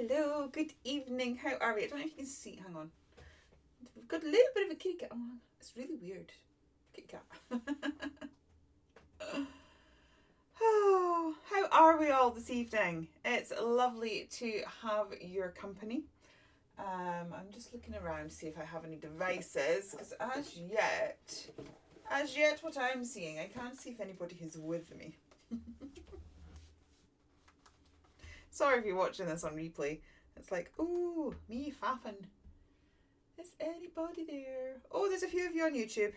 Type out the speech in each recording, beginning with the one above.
Hello, good evening. How are we? I don't know if you can see. Hang on. We've got a little bit of a kitty cat. Oh, it's really weird. Kitty cat. Oh, how are we all this evening? It's lovely to have your company. I'm just looking around to see if I have any devices, because as yet what I'm seeing, I can't see if anybody is with me. Sorry if you're watching this on replay. It's like, ooh, me faffing. Is anybody there? Oh, there's a few of you on YouTube.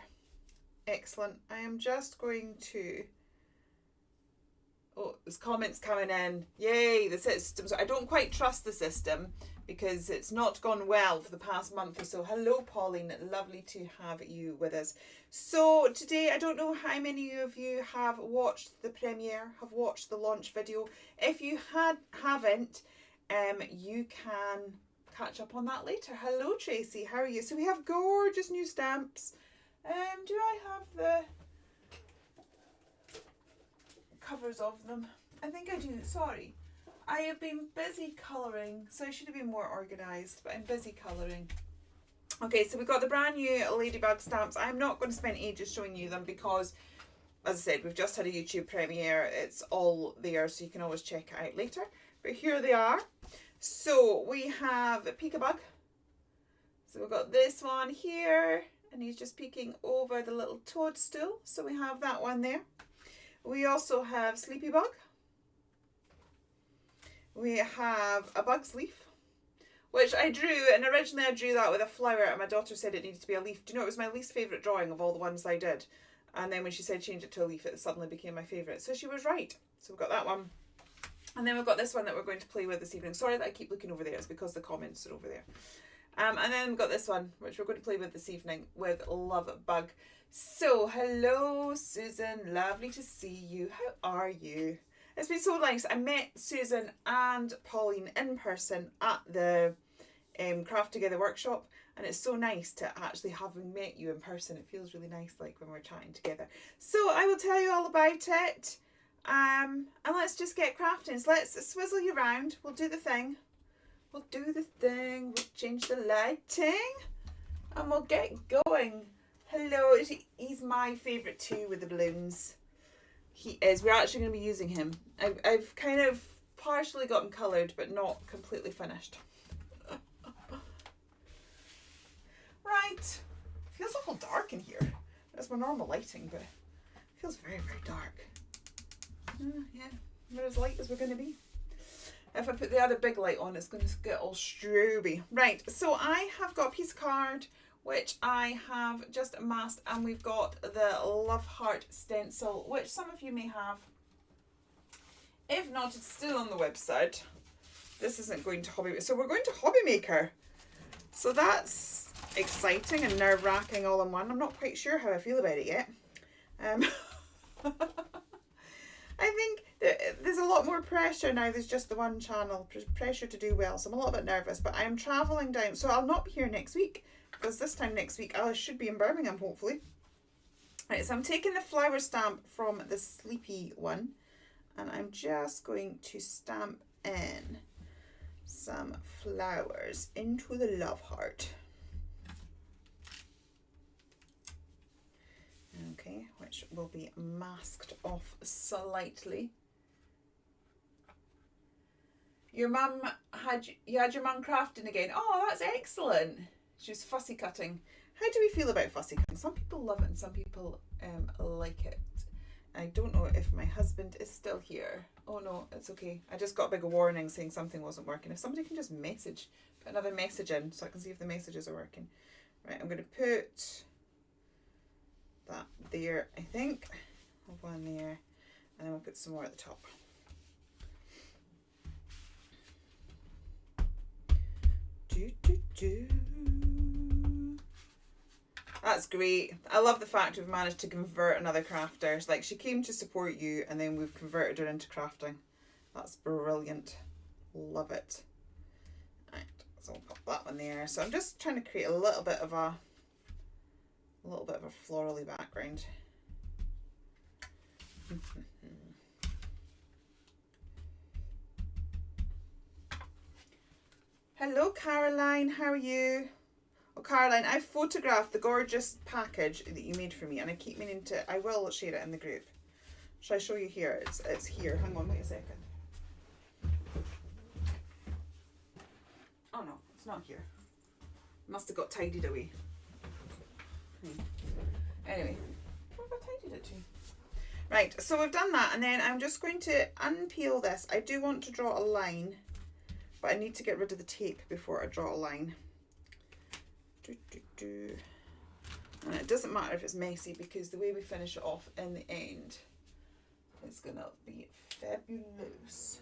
Excellent. I am just going to... Oh, there's comments coming in. Yay, the system. So I don't quite trust the system because it's not gone well for the past month or so. Hello, Pauline. Lovely to have you with us. So today, I don't know how many of you have watched the premiere, have watched the launch video. If you haven't, you can catch up on that later. Hello, Tracy. How are you? So we have gorgeous new stamps. Do I have the covers of them? I think I do. Sorry. I have been busy colouring, so I should have been more organised, but I'm busy colouring. Okay, so we've got the brand new Ladybug stamps. I'm not going to spend ages showing you them because, as I said, we've just had a YouTube premiere. It's all there, so you can always check it out later. But here they are. So we have a Peekabug. So we've got this one here, and he's just peeking over the little toadstool. So we have that one there. We also have Sleepybug. We have a bug's leaf, which I drew, and originally I drew that with a flower, and my daughter said it needed to be a leaf. Do you know, it was my least favourite drawing of all the ones I did. And then when she said change it to a leaf, it suddenly became my favourite. So she was right. So we've got that one. And then we've got this one that we're going to play with this evening. Sorry that I keep looking over there. It's because the comments are over there. And then we've got this one, which we're going to play with this evening with Ladybug. So, hello, Susan. Lovely to see you. How are you? It's been so nice. I met Susan and Pauline in person at the Craft Together workshop, and it's so nice to actually having met you in person. It feels really nice, like when we're chatting together. So I will tell you all about it, and let's just get crafting. So let's swizzle you around. We'll do the thing. We'll do the thing. We'll change the lighting, and we'll get going. Hello, he's my favourite too with the balloons. He is. We're actually going to be using him. I've kind of partially got him coloured, but not completely finished. Right. Feels awful dark in here. That's my normal lighting, but it feels very, very dark. Yeah, we're as light as we're going to be. If I put the other big light on, it's going to get all stroby. Right, so I have got a piece of card which I have just masked, and we've got the Love Heart stencil, which some of you may have. If not, it's still on the website. This isn't going to Hobby, so we're going to Hobby Maker. So that's exciting and nerve-wracking all in one. I'm not quite sure how I feel about it yet. I think there's a lot more pressure now. There's just the one channel, pressure to do well. So I'm a little bit nervous, but I am travelling down. So I'll not be here next week, because this time next week I should be in Birmingham, hopefully. Right, so I'm taking the flower stamp from the Sleepy one, and I'm just going to stamp in some flowers into the Love Heart. Okay, which will be masked off slightly. Your mum you had your mum crafting again. Oh, that's excellent. She was fussy cutting. How do we feel about fussy cutting? Some people love it and some people like it. I don't know if my husband is still here. Oh no, it's okay. I just got a big warning saying something wasn't working. If somebody can just put another message in so I can see if the messages are working. Right, I'm going to put that there, I think. One there, and then we'll put some more at the top. That's great. I love the fact we've managed to convert another crafter. Like, she came to support you and then we've converted her into crafting. That's brilliant. Love it. Right, so I'll pop that one there. So I'm just trying to create a little bit of a florally background. Hello, Caroline. How are you? Oh, Caroline, I photographed the gorgeous package that you made for me, and I keep meaning to. I will share it in the group. Shall I show you here? It's here. Hang on, wait a second. Oh no, it's not here. Must have got tidied away. Anyway, where have I tidied it to? Right, so we've done that, and then I'm just going to unpeel this. I do want to draw a line, but I need to get rid of the tape before I draw a line. And it doesn't matter if it's messy, because the way we finish it off in the end is gonna be fabulous,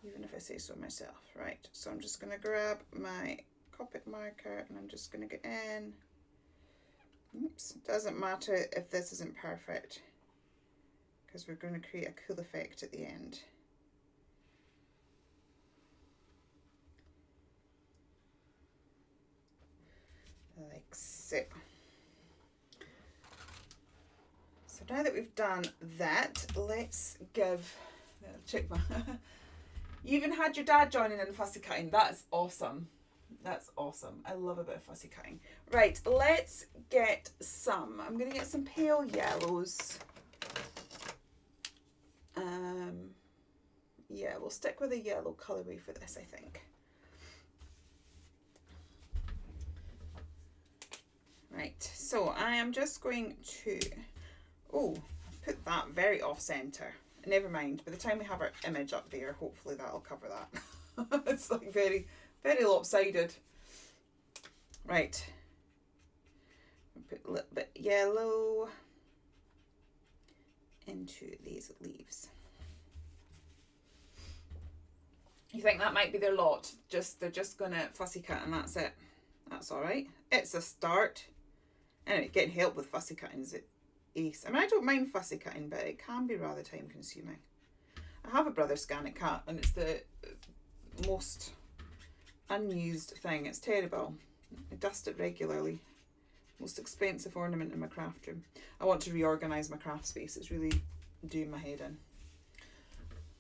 even if I say so myself. Right, so I'm just gonna grab my Copic marker and I'm just gonna get in. Oops, doesn't matter if this isn't perfect, because we're going to create a cool effect at the end. Like so. So now that we've done that, let's give check my you even had your dad joining in fussy cutting. That's awesome. That's awesome. I love a bit of fussy cutting. Right, let's get some. I'm going to get some pale yellows. Yeah, we'll stick with a yellow colourway for this, I think. Right, so I am just going to, put that very off centre. Never mind, by the time we have our image up there, hopefully that'll cover that. It's like very, very lopsided. Right, put a little bit yellow into these leaves. You think that might be their lot? They're just gonna fussy cut and that's it. That's all right. It's a start. Anyway, getting help with fussy cutting is ace. I mean, I don't mind fussy cutting, but it can be rather time consuming. I have a Brother Scannet cat, and it's the most unused thing. It's terrible. I dust it regularly. Most expensive ornament in my craft room. I want to reorganise my craft space. It's really doing my head in.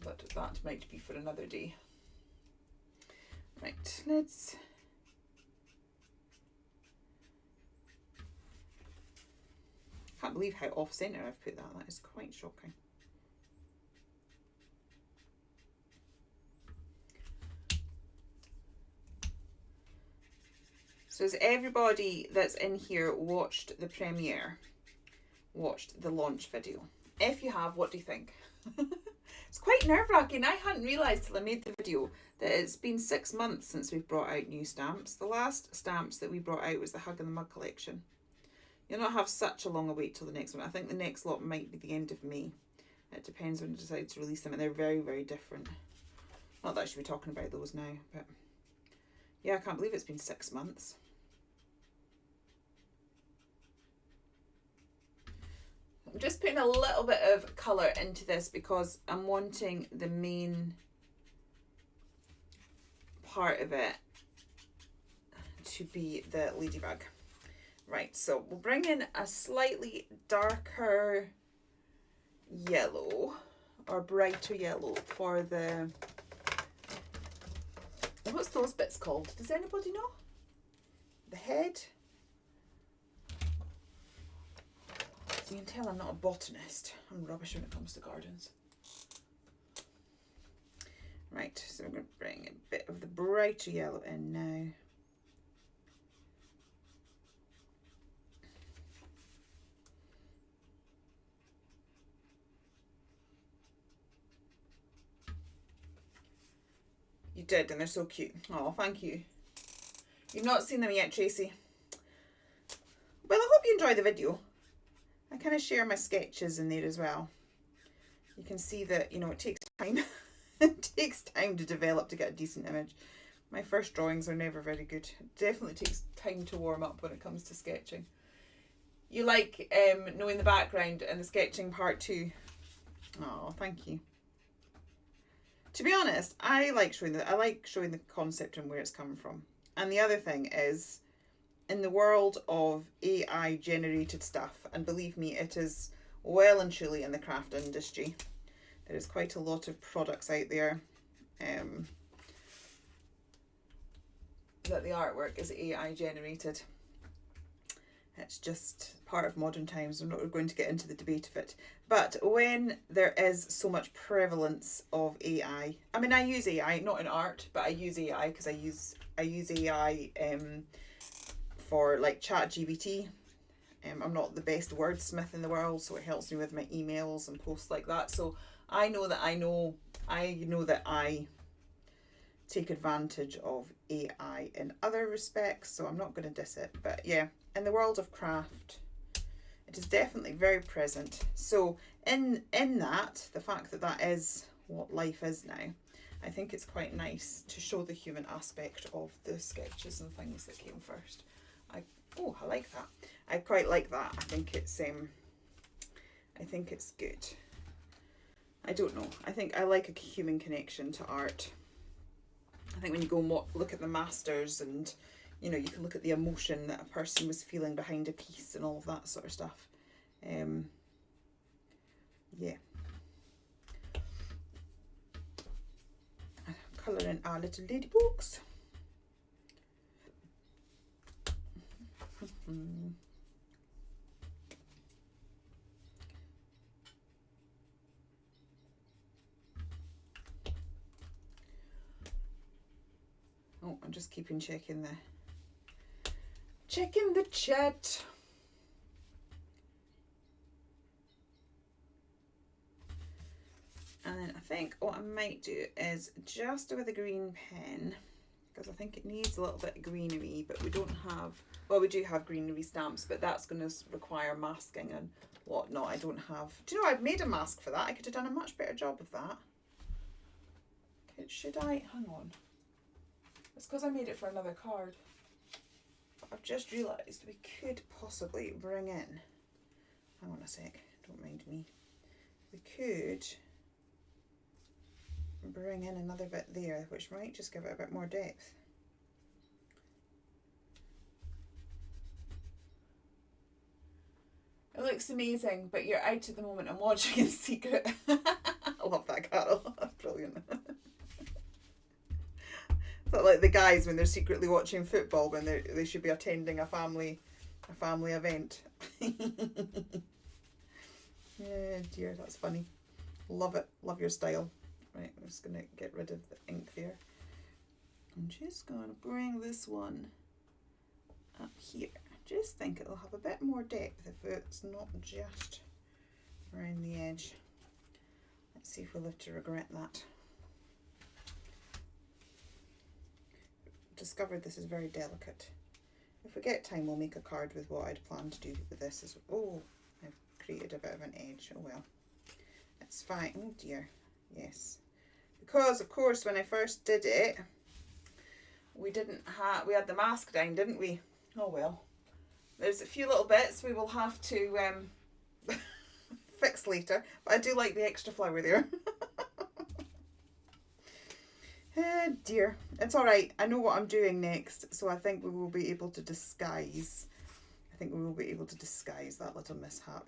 But that might be for another day. Right, let's... Can't believe how off centre I've put that. That is quite shocking. So has everybody that's in here watched the premiere? Watched the launch video? If you have, what do you think? It's quite nerve-wracking. I hadn't realised till I made the video that it's been 6 months since we've brought out new stamps. The last stamps that we brought out was the Hug and the Mug collection. You'll not have such a long a wait till the next one. I think the next lot might be the end of May. It depends when I decide to release them, and they're very, very different. Not that I should be talking about those now, but yeah, I can't believe it's been 6 months. I'm just putting a little bit of colour into this because I'm wanting the main part of it to be the Ladybug. Right, so we'll bring in a slightly darker yellow or brighter yellow for the... What's those bits called? Does anybody know? The head? You can tell I'm not a botanist. I'm rubbish when it comes to gardens. Right, so I'm going to bring a bit of the brighter yellow in now. You did, and they're so cute. Oh, thank you. You've not seen them yet, Tracy. Well, I hope you enjoy the video. I kind of share my sketches in there as well. You can see that, you know, it takes time. It takes time to develop to get a decent image. My first drawings are never very good. It definitely takes time to warm up when it comes to sketching. You like knowing the background and the sketching part too. Oh, thank you. To be honest, I like showing the concept and where it's coming from. And the other thing is, in the world of AI generated stuff, and believe me, it is well and truly in the craft industry. There is quite a lot of products out there that the artwork is AI generated. It's just part of modern times. I'm not going to get into the debate of it. But when there is so much prevalence of AI, I mean, I use AI, not in art, but I use AI because I use AI for like ChatGPT. I'm not the best wordsmith in the world, so it helps me with my emails and posts like that. So I know that I take advantage of AI in other respects, so I'm not going to diss it. But yeah, in the world of craft, it is definitely very present. So in that, the fact that that is what life is now, I think it's quite nice to show the human aspect of the sketches and things that came first. I like that. I quite like that. I think it's good. I don't know. I think I like a human connection to art. I think when you go and look at the masters, and you know, you can look at the emotion that a person was feeling behind a piece and all of that sort of stuff. Yeah. Colouring our little ladybugs. Oh, I'm just checking the chat. And then I think what I might do is just with a green pen, because I think it needs a little bit of greenery, but we don't have, well, we do have greenery stamps, but that's going to require masking and whatnot. I don't have, do you know, I've made a mask for that. I could have done a much better job of that. Okay, should I, hang on. It's because I made it for another card. But I've just realised we could possibly bring in, hang on a sec, don't mind me. We could bring in another bit there, which might just give it a bit more depth. It looks amazing, but you're out at the moment and watching in secret. I love that, Carol. That's brilliant. It's not like the guys when they're secretly watching football when they should be attending a family event. Yeah, dear, that's funny. Love it. Love your style. Right, I'm just going to get rid of the ink there. I'm just going to bring this one up here. Just think it'll have a bit more depth if it's not just around the edge. Let's see if we live to regret that. Discovered this is very delicate. If we get time, we'll make a card with what I'd planned to do with this. Oh, I've created a bit of an edge. Oh well, it's fine. Oh dear, yes. Because of course when I first did it, we had the mask down, didn't we? Oh well. There's a few little bits we will have to fix later, but I do like the extra flower there. Oh dear, it's all right. I know what I'm doing next, so I think we will be able to disguise. that little mishap.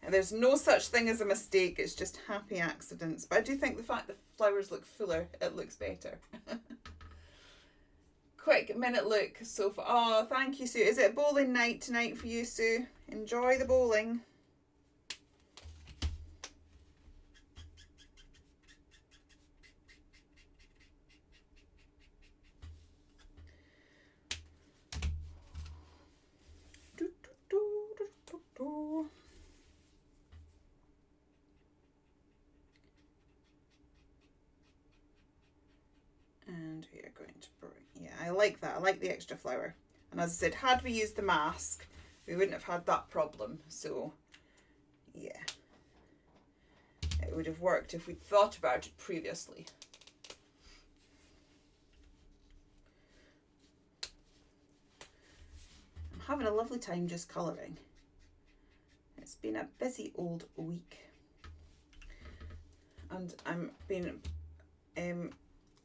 And there's no such thing as a mistake, it's just happy accidents. But I do think the fact the flowers look fuller, it looks better. Quick minute look so far. Oh, thank you, Sue. Is it bowling night tonight for you, Sue? Enjoy the bowling. And we are going to bring, yeah, I like that. I like the extra flower. And as I said, had we used the mask, we wouldn't have had that problem. So, yeah, it would have worked if we'd thought about it previously. I'm having a lovely time just colouring. It's been a busy old week. And I'm been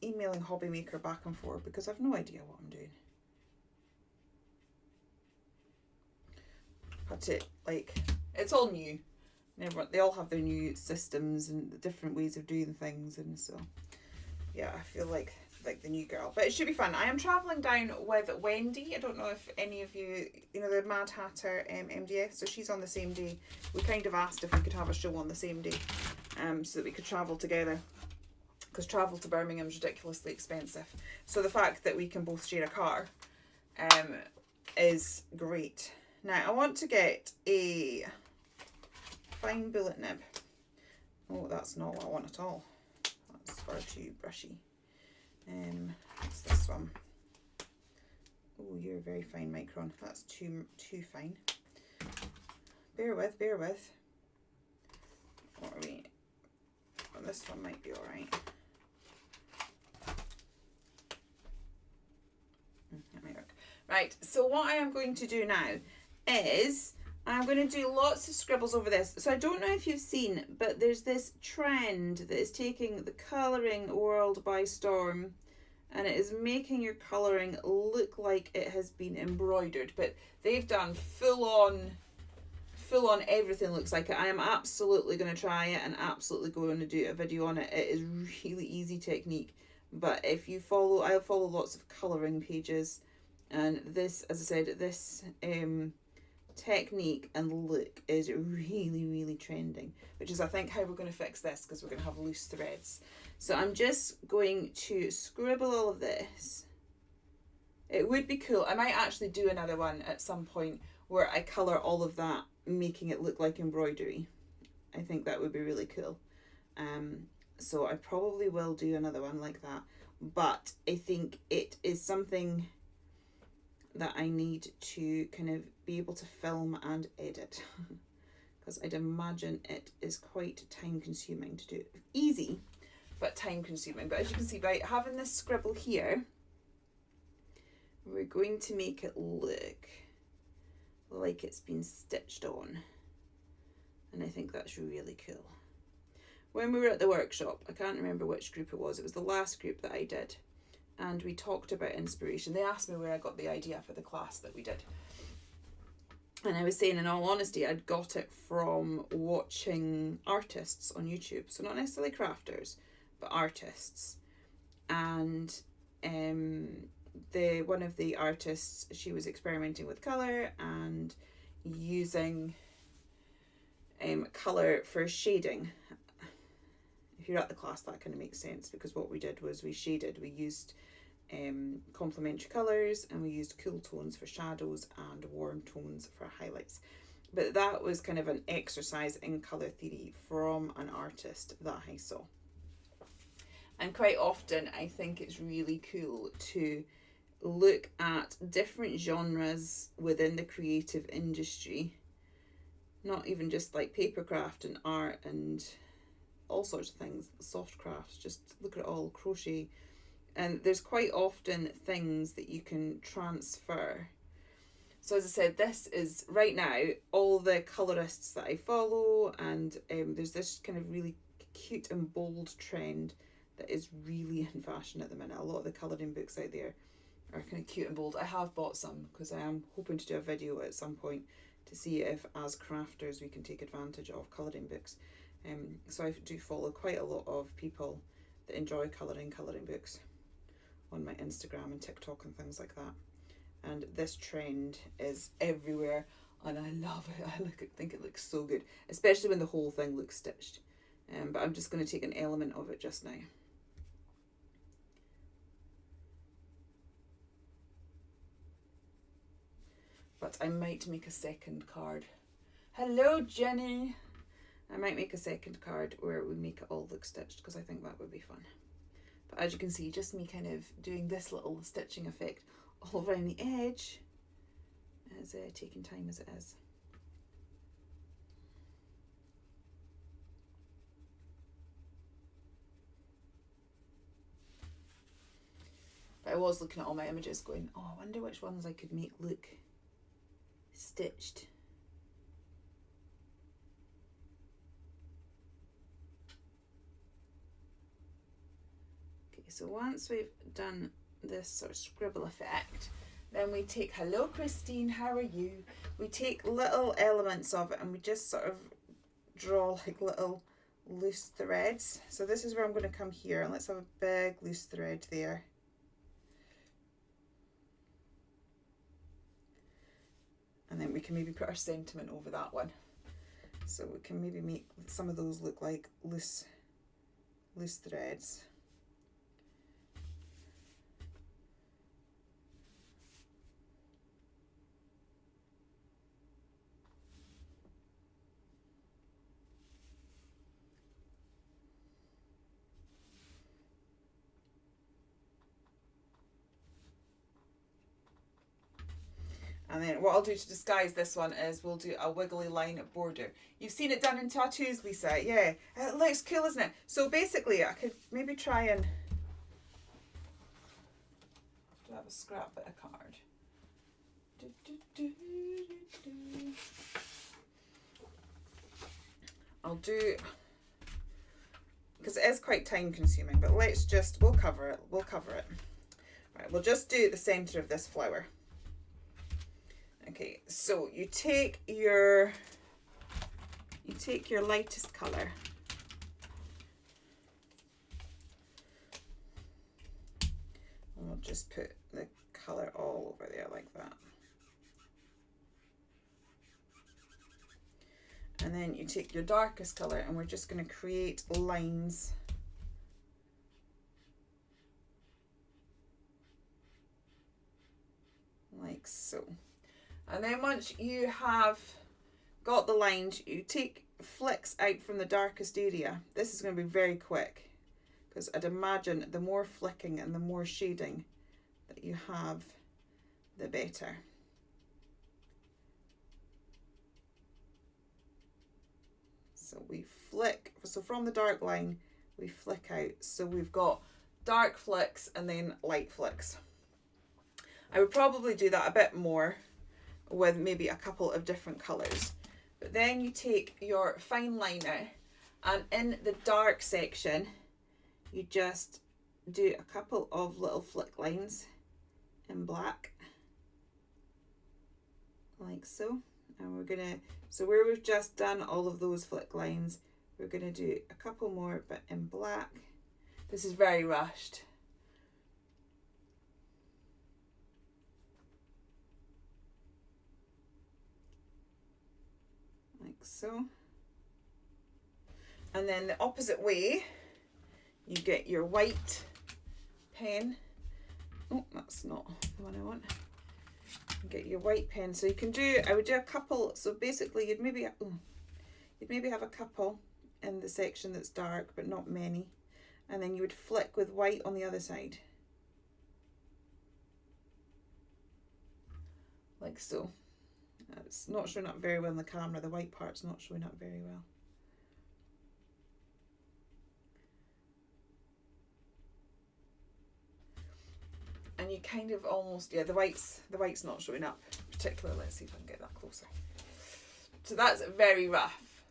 emailing Hobbymaker back and forth because I've no idea what I'm doing. Had to, like, it's all new. They all have their new systems and different ways of doing things, and so yeah, I feel like like the new girl. But it should be fun. I am travelling down with Wendy. I don't know if any of you, you know, the Mad Hatter MDF, so she's on the same day. We kind of asked if we could have a show on the same day, so that we could travel together, because travel to Birmingham is ridiculously expensive. So the fact that we can both share a car is great. Now I want to get a fine bullet nib. Oh, that's not what I want at all. That's far too brushy. What's this one? Oh, you're very fine, Micron. That's too fine. Bear with. What are we? Well, this one might be all right. That might work. Right. So what I am going to do now is I'm going to do lots of scribbles over this. So I don't know if you've seen, but there's this trend that is taking the colouring world by storm, and it is making your colouring look like it has been embroidered. But they've done full on everything looks like it. I am absolutely going to try it and absolutely going to do a video on it. It is really easy technique. But if you follow, I follow lots of colouring pages, and this, as I said, this technique and look is really trending, which is I think how we're going to fix this, because we're going to have loose threads. So I'm just going to scribble all of this. It would be cool. I might actually do another one at some point where I colour all of that, making it look like embroidery. I think that would be really cool. So I probably will do another one like that, but I think it is something that I need to kind of be able to film and edit, because I'd imagine it is quite time consuming to do. Easy, but time consuming. But as you can see, by having this scribble here, we're going to make it look like it's been stitched on, and I think that's really cool. When we were at the workshop, I can't remember which group it was the last group that I did, and we talked about inspiration. They asked me where I got the idea for the class that we did, and I was saying, in all honesty, I'd got it from watching artists on YouTube. So not necessarily crafters, but artists. And one of the artists, she was experimenting with colour and using colour for shading. If you're at the class, that kind of makes sense, because what we did was we shaded. We used complementary colours, and we used cool tones for shadows and warm tones for highlights. But that was kind of an exercise in colour theory from an artist that I saw. And quite often I think it's really cool to look at different genres within the creative industry, not even just like papercraft and art and all sorts of things, soft crafts, just look at it all, crochet. And there's quite often things that you can transfer. So as I said, this is right now all the colourists that I follow, and there's this kind of really cute and bold trend that is really in fashion at the minute. A lot of the colouring books out there are kind of cute and bold. I have bought some because I am hoping to do a video at some point to see if, as crafters, we can take advantage of colouring books. So I do follow quite a lot of people that enjoy colouring books on my Instagram and TikTok and things like that. And this trend is everywhere, and I love it. I think it looks so good, especially when the whole thing looks stitched. But I'm just going to take an element of it just now. But I might make a second card. Hello, Jenny. I might make a second card where we make it all look stitched, because I think that would be fun. But as you can see, just me kind of doing this little stitching effect all around the edge is taking time as it is. But I was looking at all my images going, oh, I wonder which ones I could make look stitched. Okay, so once we've done this sort of scribble effect, then we take, hello Christine, how are you? We take little elements of it and we just sort of draw like little loose threads. So this is where I'm going to come here, and let's have a big loose thread there. And then we can maybe put our sentiment over that one. So we can maybe make some of those look like loose threads. And then what I'll do to disguise this one is we'll do a wiggly line border. You've seen it done in tattoos, Lisa. Yeah, it looks cool, isn't it? So basically I could maybe try and do have a scrap bit of card. I'll do, because it is quite time consuming, but let's just, we'll cover it. Right, we'll just do the center of this flower. Okay, so you take your lightest color. And we'll just put the color all over there like that. And then you take your darkest color and we're just going to create lines. Like so. And then once you have got the lines, you take flicks out from the darkest area. This is going to be very quick because I'd imagine the more flicking and the more shading that you have, the better. So we flick, so from the dark line, we flick out. So we've got dark flicks and then light flicks. I would probably do that a bit more with maybe a couple of different colours. But then you take your fine liner and in the dark section, you just do a couple of little flick lines in black, like so. And we're gonna, so where we've just done all of those flick lines, we're gonna do a couple more but in black. This is very rushed. Like so. And then the opposite way, you get your white pen. Oh, that's not the one I want. Get your white pen. So you can do, I would do a couple, so basically you'd maybe have a couple in the section that's dark, but not many. And then you would flick with white on the other side. Like so. It's not showing up very well in the camera, the white part's not showing up very well. And you kind of almost, yeah, the white's not showing up particularly. Let's see if I can get that closer. So that's very rough.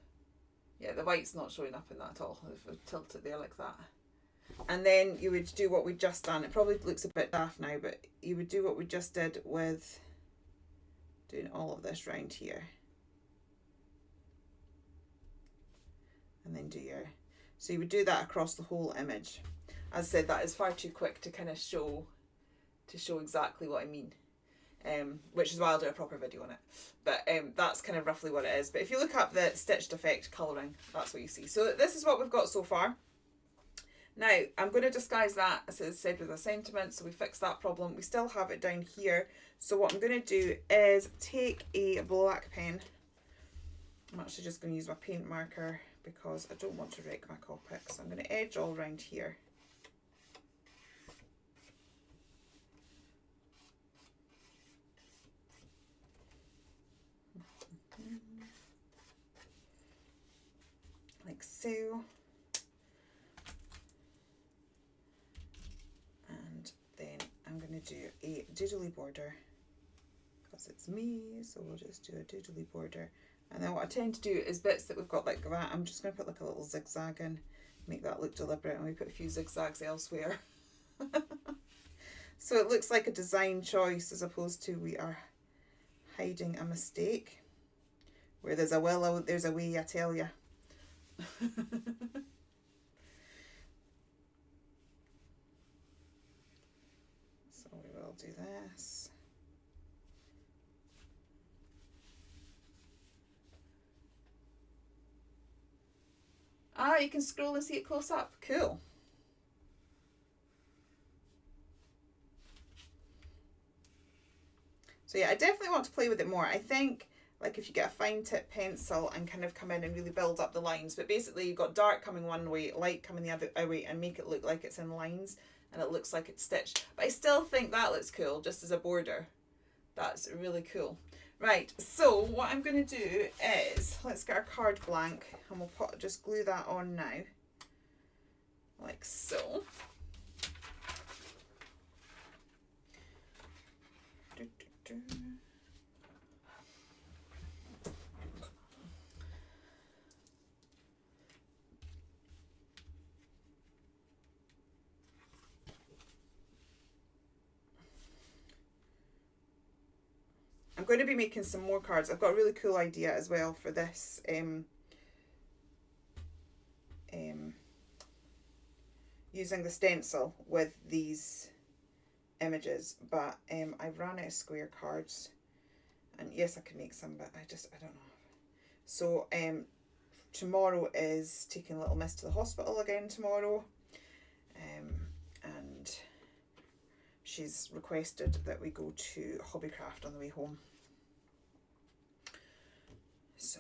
Yeah, the white's not showing up in that at all. If I tilt it there like that. And then you would do what we just done. It probably looks a bit daft now, but you would do what we just did with doing all of this round here. And then do your, so you would do that across the whole image. As I said, that is far too quick to kind of show exactly what I mean, which is why I'll do a proper video on it. But that's kind of roughly what it is. But if you look up the stitched effect colouring, that's what you see. So this is what we've got so far. Now I'm going to disguise that, as I said, with a sentiment, so we fixed that problem. We still have it down here. So what I'm going to do is take a black pen. I'm actually just going to use my paint marker because I don't want to wreck my Copic. So I'm going to edge all around here. Like so. And then I'm going to do a doodly border because it's me, so we'll just do a doodly border. And then what I tend to do is bits that we've got like that, I'm just going to put like a little zigzag in, make that look deliberate, and we put a few zigzags elsewhere. So it looks like a design choice as opposed to we are hiding a mistake. Where there's a will, there's a way, I tell ya. So we will do this. Ah, you can scroll and see it close up. Cool. So yeah, I definitely want to play with it more. I think like if you get a fine tip pencil and kind of come in and really build up the lines, but basically you've got dark coming one way, light coming the other way, and make it look like it's in lines and it looks like it's stitched. But I still think that looks cool just as a border. That's really cool. Right, so what I'm going to do is, let's get our card blank and we'll just glue that on now, like so. I'm going to be making some more cards. I've got a really cool idea as well for this using the stencil with these images, but I ran out of square cards, and yes I can make some, but I don't know. So tomorrow is taking little Miss to the hospital again tomorrow, and she's requested that we go to Hobbycraft on the way home. So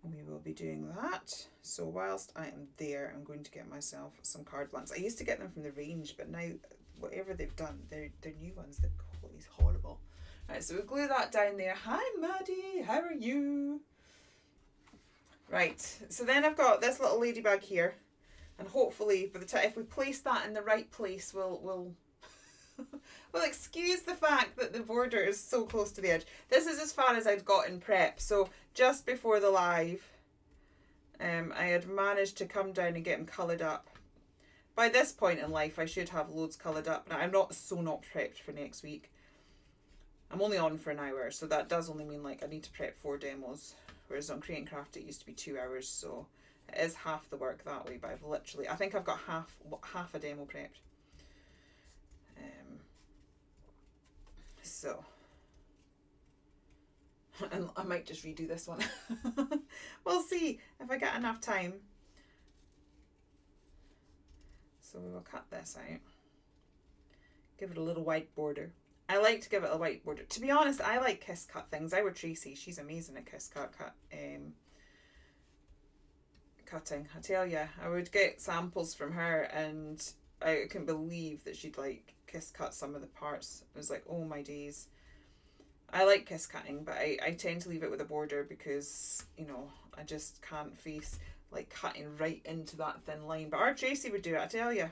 we will be doing that. So whilst I am there, I'm going to get myself some card blanks. I used to get them from the range, but now whatever they've done, they're new ones. The quality's horrible. Right, so we'll glue that down there. Hi Maddie, how are you? Right, so then I've got this little ladybug here, and hopefully by the time, if we place that in the right place, we'll well, excuse the fact that the border is so close to the edge. This is as far as I'd got in prep. So just before the live, I had managed to come down and get them coloured up. By this point in life, I should have loads coloured up. Now, I'm not prepped for next week. I'm only on for an hour, so that does only mean like I need to prep 4 demos. Whereas on Create and Craft, it used to be 2 hours, so it is half the work that way. But I've literally, I think I've got half a demo prepped. So, and I might just redo this one. We'll see if I get enough time. So we will cut this out. Give it a little white border. I like to give it a white border. To be honest, I like kiss cut things. I would Tracy. She's amazing at kiss cutting. I tell you, I would get samples from her and I couldn't believe that she'd like kiss cut some of the parts. It was like, oh my days. I like kiss cutting, but I tend to leave it with a border because, you know, I just can't face like cutting right into that thin line. But our Tracy would do it, I tell you.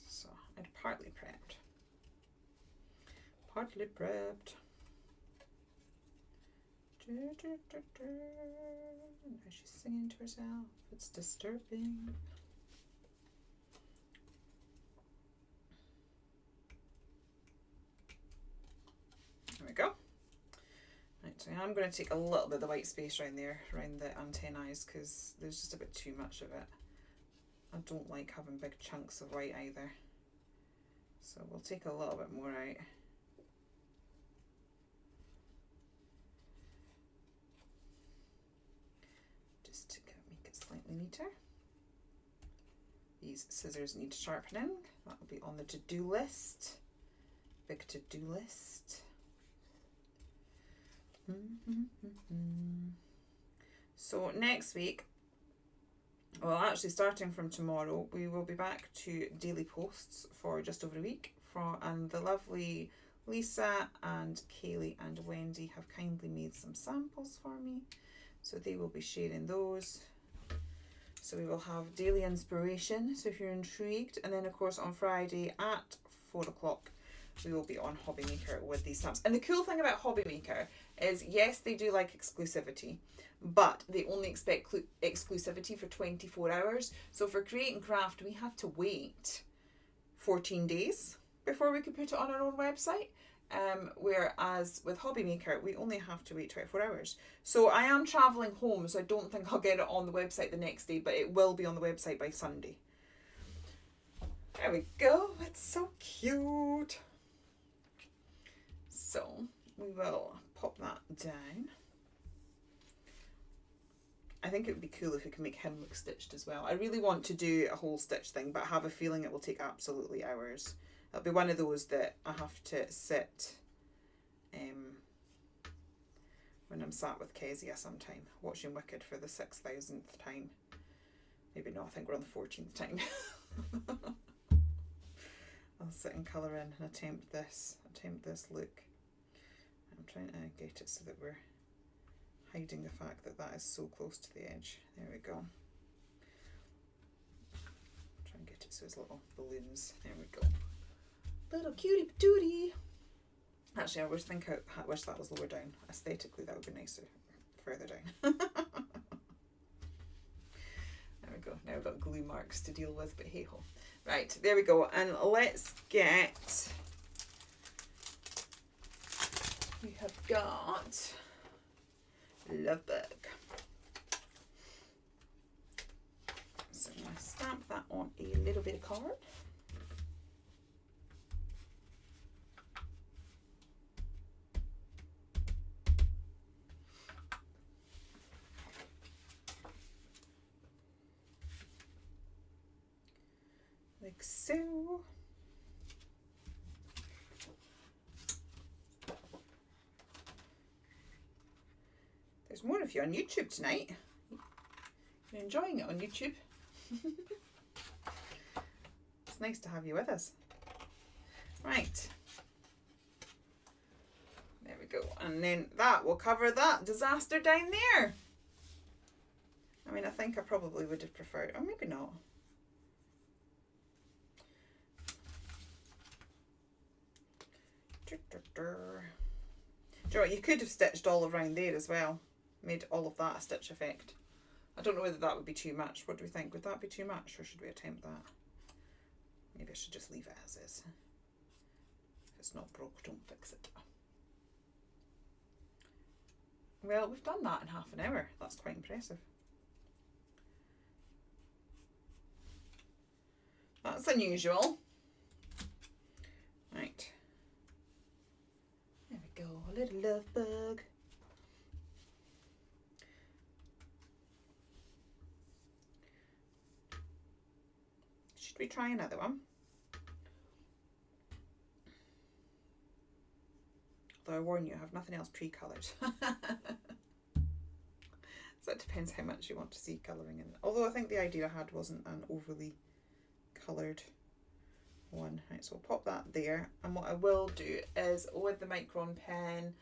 So I'd partly prepped. Now she's singing to herself. It's disturbing. There we go. Right, so I'm going to take a little bit of the white space around there, around the antennae, because there's just a bit too much of it. I don't like having big chunks of white either. So we'll take a little bit more out. Just to make it slightly neater. These scissors need sharpening. That will be on the to-do list. Big to-do list. So next week, well actually starting from tomorrow, we will be back to daily posts for just over a week. And the lovely Lisa and Kaylee and Wendy have kindly made some samples for me. So they will be sharing those. So we will have daily inspiration, so if you're intrigued. And then of course on Friday at 4 o'clock, we will be on Hobby Maker with these stamps. And the cool thing about Hobby Maker is, yes, they do like exclusivity, but they only expect exclusivity for 24 hours. So for Create and Craft, we had to wait 14 days before we could put it on our own website. Whereas with Hobby Maker, we only have to wait 24 hours. So I am travelling home, so I don't think I'll get it on the website the next day, but it will be on the website by Sunday. There we go. It's so cute. So we will pop that down. I think it would be cool if we can make him look stitched as well. I really want to do a whole stitch thing, but I have a feeling it will take absolutely hours. It'll be one of those that I have to sit when I'm sat with Kezia sometime, watching Wicked for the 6,000th time. Maybe not, I think we're on the 14th time. I'll sit and colour in and attempt this look. I'm trying to get it so that we're hiding the fact that that is so close to the edge. There we go. Try and get it so it's little balloons. There we go. Little cutie patootie. Actually, I wish that was lower down. Aesthetically, that would be nicer further down. There we go. Now we've got glue marks to deal with, but hey ho. Right, there we go. And let's get. We have got Ladybug. So I'm going to stamp that on a little bit of card. Like so. There's more of you on YouTube tonight. You're enjoying it on YouTube. It's nice to have you with us. Right. There we go. And then that will cover that disaster down there. I mean, I think I probably would have preferred, or maybe not. Do you know what? You could have stitched all around there as well. Made all of that a stitch effect. I don't know whether that would be too much. What do we think? Would that be too much, or should we attempt that? Maybe I should just leave it as is. If it's not broke, don't fix it. Well, we've done that in half an hour. That's quite impressive. That's unusual. Right. There we go, a little love bug. Should we try another one? Although I warn you, I have nothing else pre-coloured. So it depends how much you want to see colouring in. Although I think the idea I had wasn't an overly coloured one. Right, so I'll pop that there, and what I will do is with the Micron pen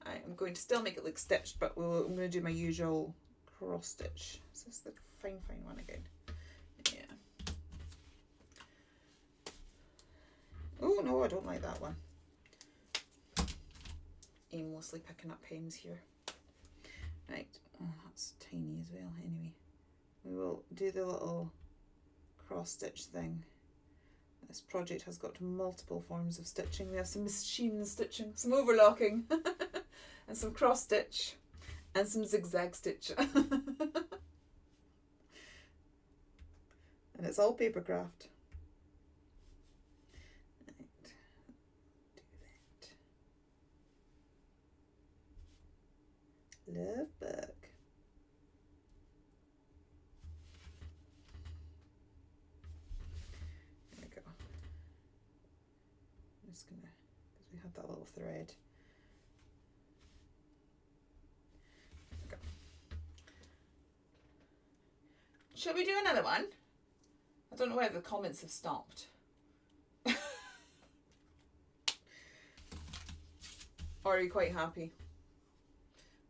I'm going to still make it look stitched, but I'm going to do my usual cross stitch. Is this the fine one again? Yeah. Oh no, I don't like that one. Aimlessly picking up pens here. Right, oh, that's tiny as well. Anyway, we will do the little cross stitch thing. This project has got multiple forms of stitching. We have some machine stitching, some overlocking, and some cross stitch, and some zigzag stitch. And it's all paper craft. Right. Do that. Ladybug. Because we had that little thread. There we go. Shall we do another one? I don't know whether the comments have stopped. Or are you quite happy?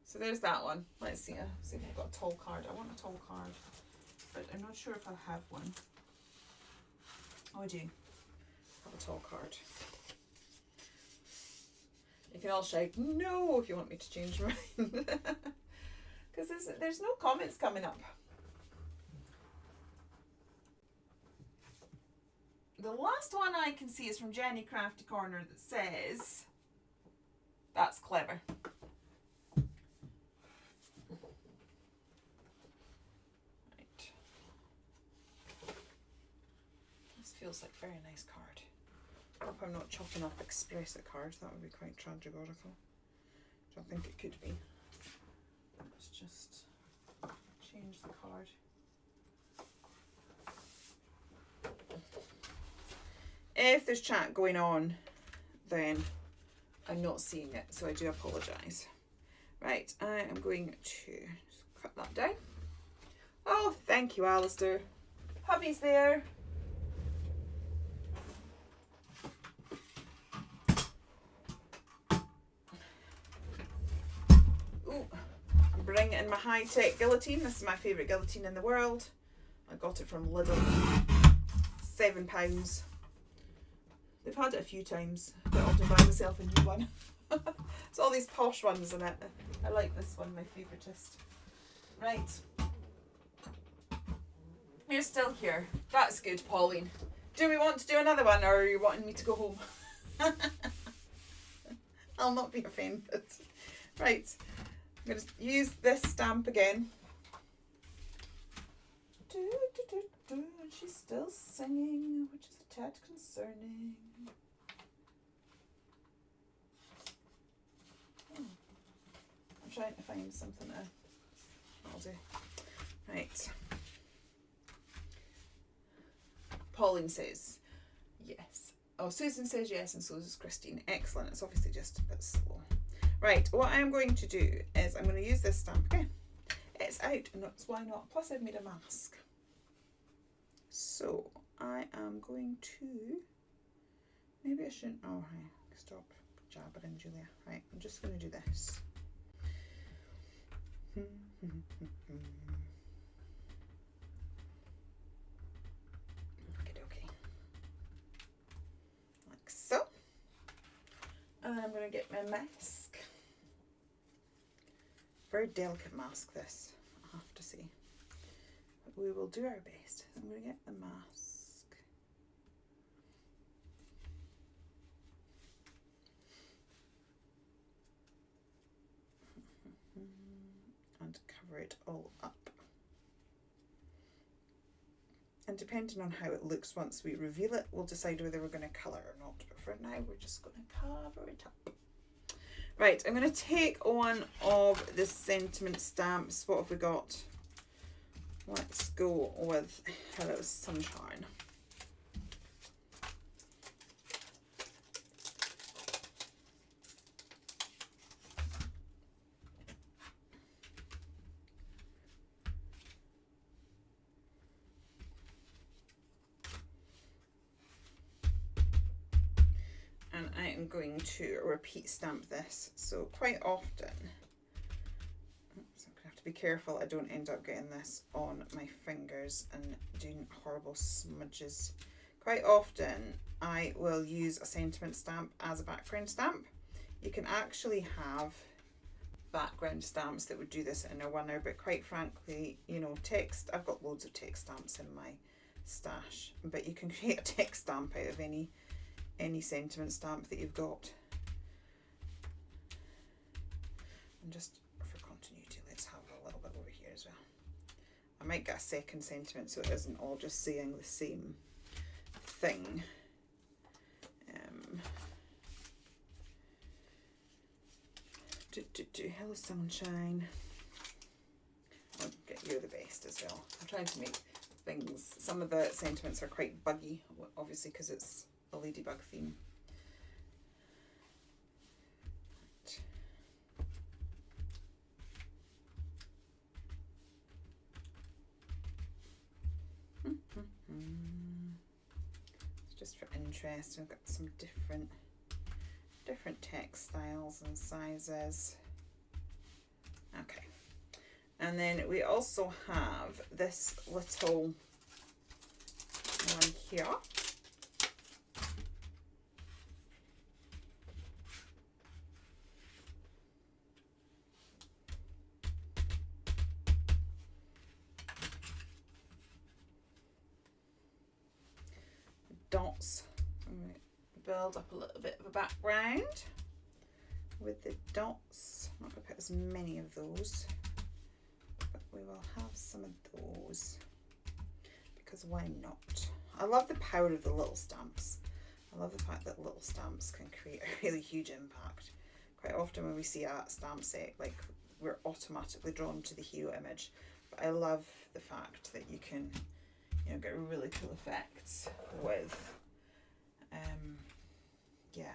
So there's that one. Let's see. See if I've got a tall card. I want a tall card, but I'm not sure if I have one. Oh, I do. Have a tall card. You can all shout no if you want me to change mine. Because there's no comments coming up. The last one I can see is from Jenny Crafty Corner that says, "That's clever." Right. This feels feels like a very nice card. I hope I'm not chopping up expressive cards. That would be quite tragicorical. I don't think it could be. Let's just change the card. If there's chat going on, then I'm not seeing it, so I do apologise. Right, I am going to just cut that down. Oh, thank you, Alistair. Hubby's there. Ooh, I'm bringing in my high-tech guillotine. This is my favourite guillotine in the world. I got it from Lidl. £7. They've had it a few times, but I'll buy myself a new one. It's all these posh ones in it. I like this one, my favouriteest. Right. You're still here. That's good, Pauline. Do we want to do another one, or are you wanting me to go home? I'll not be offended. Right. I'm going to use this stamp again. And she's still singing, which is a tad concerning. I'm trying to find something I'll do. Right. Pauline says yes. Oh, Susan says yes, and so does Christine. Excellent. It's obviously just a bit slow. Right, what I'm going to do is I'm going to use this stamp again. It's out, and that's why not. Plus I've made a mask. So I am going to, maybe I shouldn't, oh hey, stop jabbering, Julia. Right, I'm just going to do this. Okay, like so. And I'm going to get my mask. Very delicate mask, this, I have to say. But we will do our best. I'm going to get the mask. And cover it all up. And depending on how it looks once we reveal it, we'll decide whether we're going to colour or not. But for now, we're just going to cover it up. Right, I'm going to take one of the sentiment stamps. What have we got? Let's go with Hello Sunshine. And I am going to repeat stamp this. So quite often, oops, I'm going to have to be careful I don't end up getting this on my fingers and doing horrible smudges. Quite often I will use a sentiment stamp as a background stamp. You can actually have background stamps that would do this in a winner, but quite frankly, you know, text, I've got loads of text stamps in my stash, but you can create a text stamp out of any sentiment stamp that you've got. And just for continuity, let's have a little bit over here as well. I might get a second sentiment so it isn't all just saying the same thing. Hello Sunshine. I'll get You're the Best as well. I'm trying to make things, some of the sentiments are quite buggy, obviously because it's a Ladybug theme. It's just for interest. We've got some different text styles and sizes. Okay, and then we also have this little one here. Dots. Build up a little bit of a background with the dots. I'm not going to put as many of those, but we will have some of those because why not? I love the power of the little stamps. I love the fact that little stamps can create a really huge impact. Quite often when we see a stamp set, like, we're automatically drawn to the hero image. But I love the fact that you can, you know, get really cool effects with, yeah,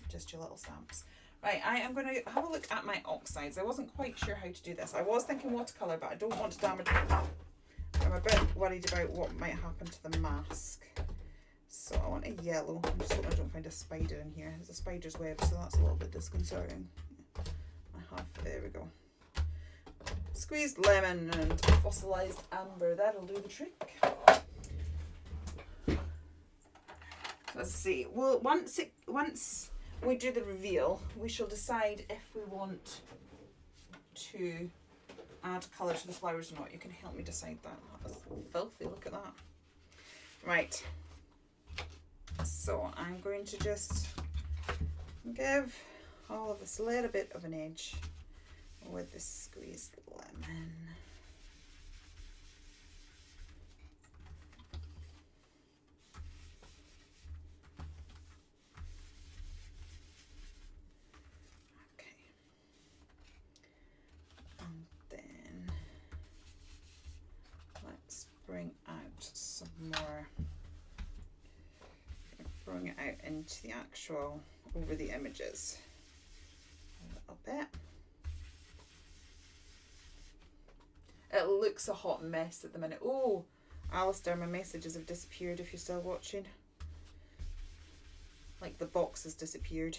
just your little stamps. Right, I am going to have a look at my oxides. I wasn't quite sure how to do this. I was thinking watercolour, but I don't want to damage it. I'm a bit worried about what might happen to the mask. So I want a yellow. I'm just hoping I don't find a spider in here. There's a spider's web, so that's a little bit disconcerting. There we go. Squeezed lemon and fossilised amber. That'll do the trick. Let's see. Well, once we do the reveal, we shall decide if we want to add colour to the flowers or not. You can help me decide that. That's filthy, look at that. Right, so I'm going to just give all of this a little bit of an edge with the squeezed lemon. Bring out some more, bring it out into the actual, over the images a little bit. It looks a hot mess at the minute. Oh, Alistair, my messages have disappeared if you're still watching. Like the box has disappeared.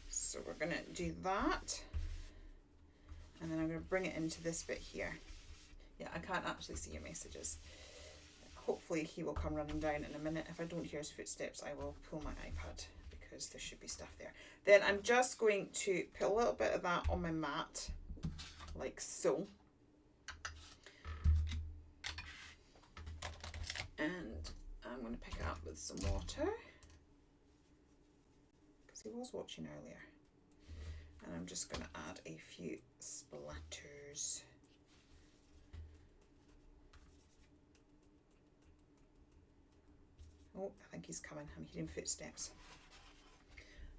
So we're going to do that. And then I'm going to bring it into this bit here. Yeah, I can't actually see your messages. Hopefully he will come running down in a minute. If I don't hear his footsteps, I will pull my iPad because there should be stuff there. Then I'm just going to put a little bit of that on my mat, like so. And I'm going to pick it up with some water because he was watching earlier. And I'm just going to add a few splatters. Oh, I think he's coming. I'm hearing footsteps.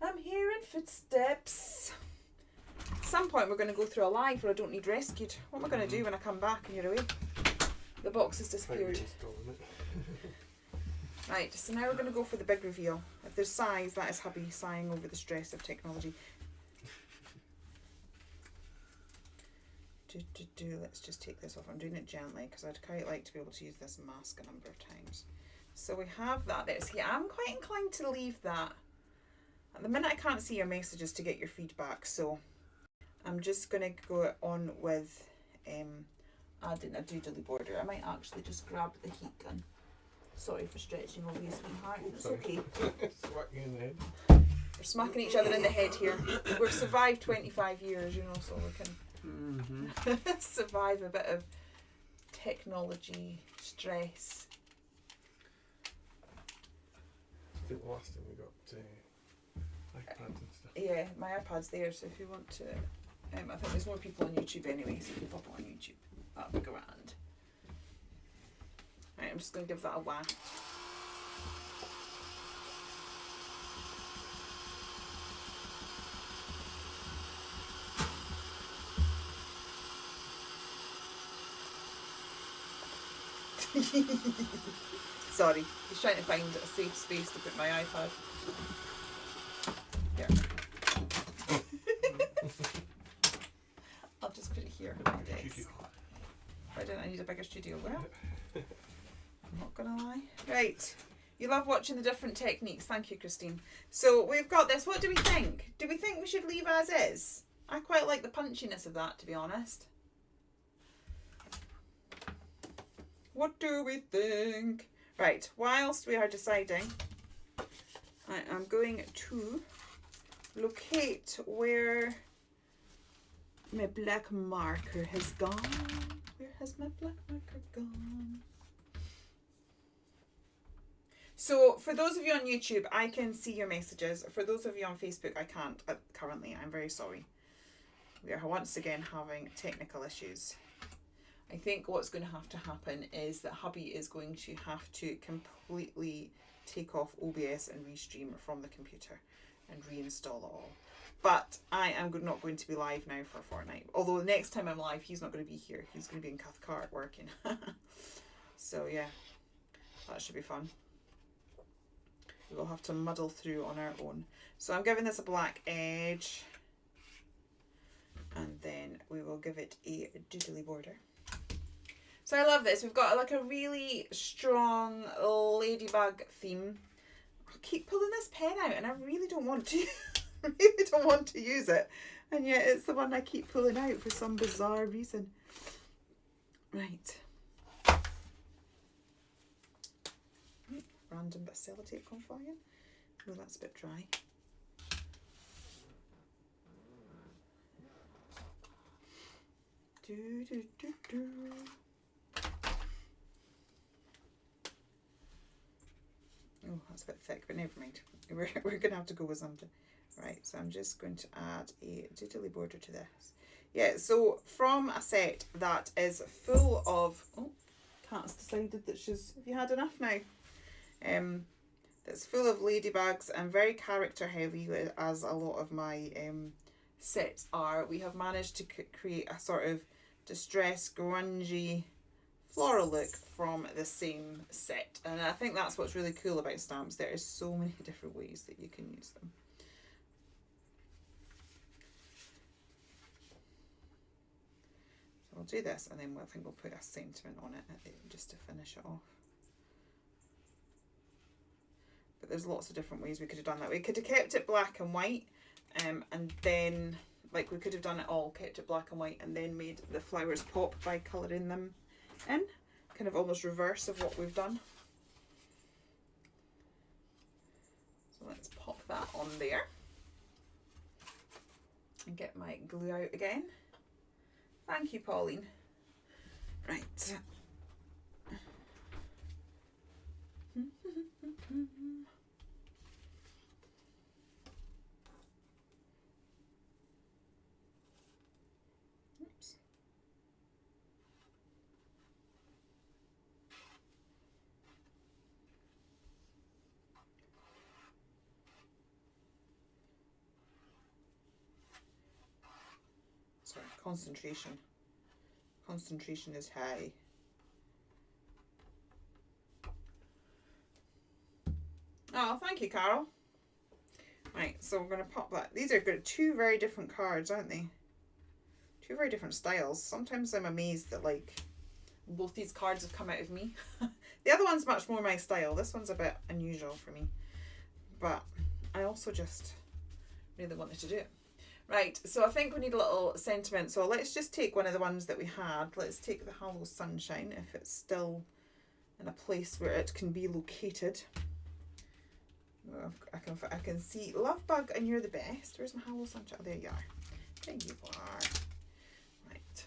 I'm hearing footsteps. At some point we're going to go through a live where I don't need rescued. What am I going to do when I come back and you're away? The box has disappeared. Right, so now we're going to go for the big reveal. If there's sighs, that is hubby sighing over the stress of technology. Let's just take this off. I'm doing it gently because I'd quite like to be able to use this mask a number of times. So we have that there. See, I'm quite inclined to leave that. At the minute I can't see your messages to get your feedback, so I'm just going to go on with adding a doodly border. I might actually just grab the heat gun. Sorry for stretching over you, sweetheart. It's okay. Smacking in the head. We're smacking each other in the head here. We've survived 25 years, you know, so we can survive a bit of technology stress. I think the last time we got iPads and stuff. Yeah, my iPad's there, so if you want to, I think there's more people on YouTube anyway, so if you pop it on YouTube, that'll be grand. Right, I'm just going to give that a whack. Sorry, he's trying to find a safe space to put my iPad. Here. I'll just put it here on my desk. Why don't I need a bigger studio? Well, I'm not gonna lie. Right, you love watching the different techniques. Thank you, Christine. So we've got this. What do we think? Do we think we should leave as is? I quite like the punchiness of that, to be honest. What do we think? Right, whilst we are deciding, I am going to locate where my black marker has gone. Where has my black marker gone? So for those of you on YouTube, I can see your messages. For those of you on Facebook, I can't currently. I'm very sorry. We are once again having technical issues. I think what's going to happen is that hubby is going to have to completely take off OBS and restream from the computer and reinstall it all. But I am not going to be live now for a fortnight. Although the next time I'm live, he's not going to be here. He's going to be in Cathcart working. So yeah, that should be fun. We'll have to muddle through on our own. So I'm giving this a black edge. And then we will give it a doodly border. So I love this. We've got like a really strong Ladybug theme. I keep pulling this pen out and I really don't want to. Really don't want to use it. And yet it's the one I keep pulling out for some bizarre reason. Right. Random bit of sellotape gone flying. Oh, that's a bit dry. Do, do, do, do. Oh, that's a bit thick, but never mind. We're going to have to go with something. Right, so I'm just going to add a doodly border to this. Yeah, so from a set that is full of... Oh, Kat's decided that she's... Have you had enough now? That's full of ladybugs and very character heavy, as a lot of my sets are. We have managed to create a sort of distressed, grungy, floral look from the same set. And I think that's what's really cool about stamps. There is so many different ways that you can use them. So I'll do this and then I think we'll put a sentiment on it at the end just to finish it off. But there's lots of different ways we could have done that. We could have kept it black and white, and then, like, we could have done it all, kept it black and white, and then made the flowers pop by colouring them in. Kind of almost reverse of what we've done. So let's pop that on there. And get my glue out again. Thank you, Pauline. Right. Oops. Sorry, concentration. Concentration is high. Oh, thank you, Carol. Right, so we're going to pop that. These are good. Two very different cards, aren't they? Two very different styles. Sometimes I'm amazed that, like, both these cards have come out of me. The other one's much more my style. This one's a bit unusual for me. But I also just really wanted to do it. Right, so I think we need a little sentiment. So let's just take one of the ones that we had. Let's take the Hello Sunshine, if it's still in a place where it can be located. I can see Ladybug and you're the best. Where's my Hello Sunshine? Oh, there you are. There you are. Right.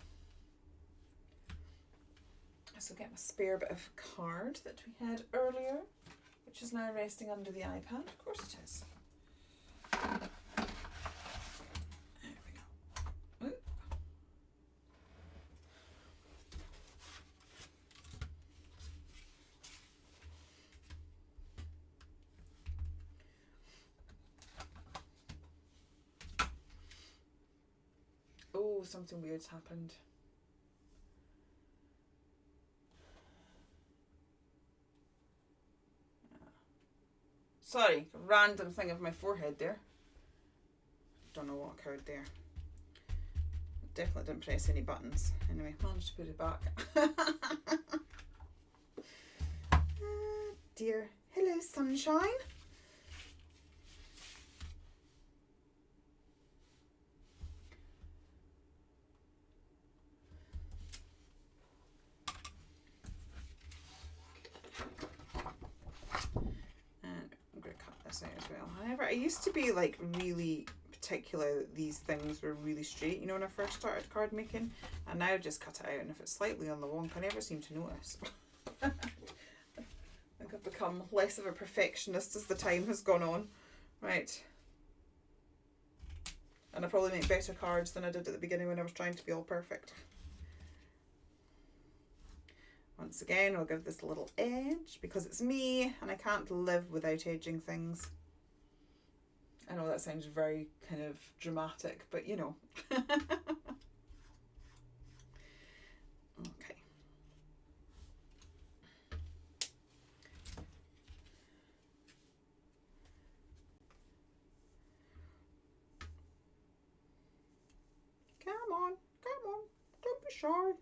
So get my spare bit of card that we had earlier, which is now resting under the iPad. Of course it is. There we go. Ooh. Oh, something weird's happened. Sorry, random thing of my forehead there. Don't know what occurred there. Definitely didn't press any buttons. Anyway, managed to put it back. Dear. Hello, sunshine. Out as well. However, I used to be like really particular that these things were really straight, you know, when I first started card making, and now I just cut it out, and if it's slightly on the wonk, I never seem to notice. I think I've become less of a perfectionist as the time has gone on. Right. And I probably make better cards than I did at the beginning when I was trying to be all perfect. Once again, I'll give this a little edge because it's me and I can't live without edging things. I know that sounds very kind of dramatic, but you know. Okay. Come on, don't be shy. Oh,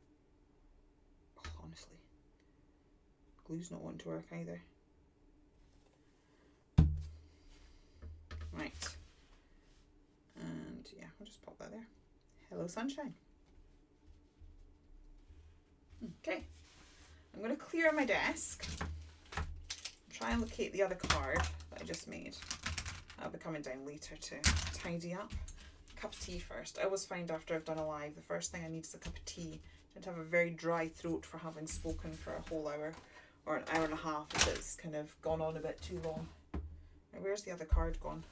honestly, glue's not wanting to work either. Right. And yeah, I'll just pop that there. Hello, sunshine. Okay. I'm going to clear my desk. Try and locate the other card that I just made. I'll be coming down later to tidy up. Cup of tea first. I always find after I've done a live, the first thing I need is a cup of tea. I tend to have a very dry throat for having spoken for a whole hour or an hour and a half if it's kind of gone on a bit too long. Now, where's the other card gone?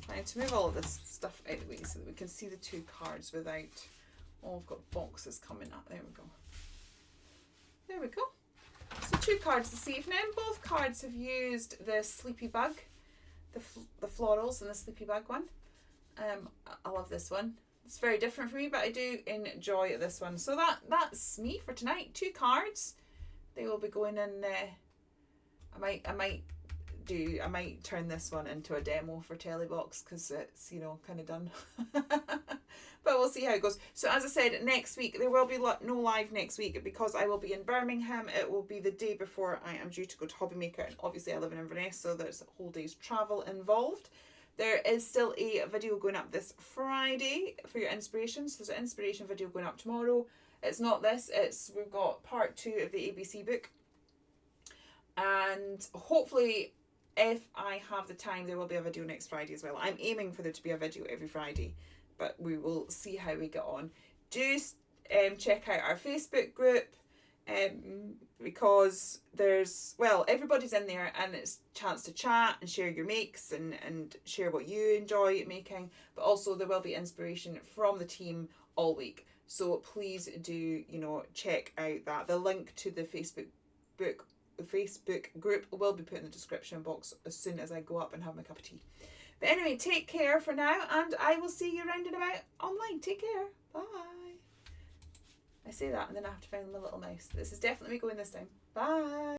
Trying to move all of this stuff out of the way so that we can see the two cards without, oh, I've got boxes coming up. There we go. There we go. So 2 cards this evening. Both cards have used the Sleepy Bug, the florals and the Sleepy Bug one. I love this one. It's very different for me, but I do enjoy this one. So that's me for tonight. 2 cards. They will be going in. I might turn this one into a demo for Telebox because it's, you know, kind of done. But we'll see how it goes. So as I said, next week there will be no live next week because I will be in Birmingham. It will be the day before I am due to go to Hobbymaker, and obviously I live in Inverness, so there's a whole day's travel involved. There is still a video going up this Friday for your inspirations. There's an inspiration video going up tomorrow. It's not this, we've got part 2 of the ABC book. And hopefully, if I have the time, there will be a video next Friday as well. I'm aiming for there to be a video every Friday, but we will see how we get on. Do check out our Facebook group because there's, well, everybody's in there and it's a chance to chat and share your makes and share what you enjoy making, but also there will be inspiration from the team all week. So please do, you know, check out that. The link to the Facebook group will be put in the description box as soon as I go up and have my cup of tea. But anyway, take care for now, and I will see you round and about online. Take care. Bye. I say that and then I have to find my little mouse. This is definitely me going this time. Bye.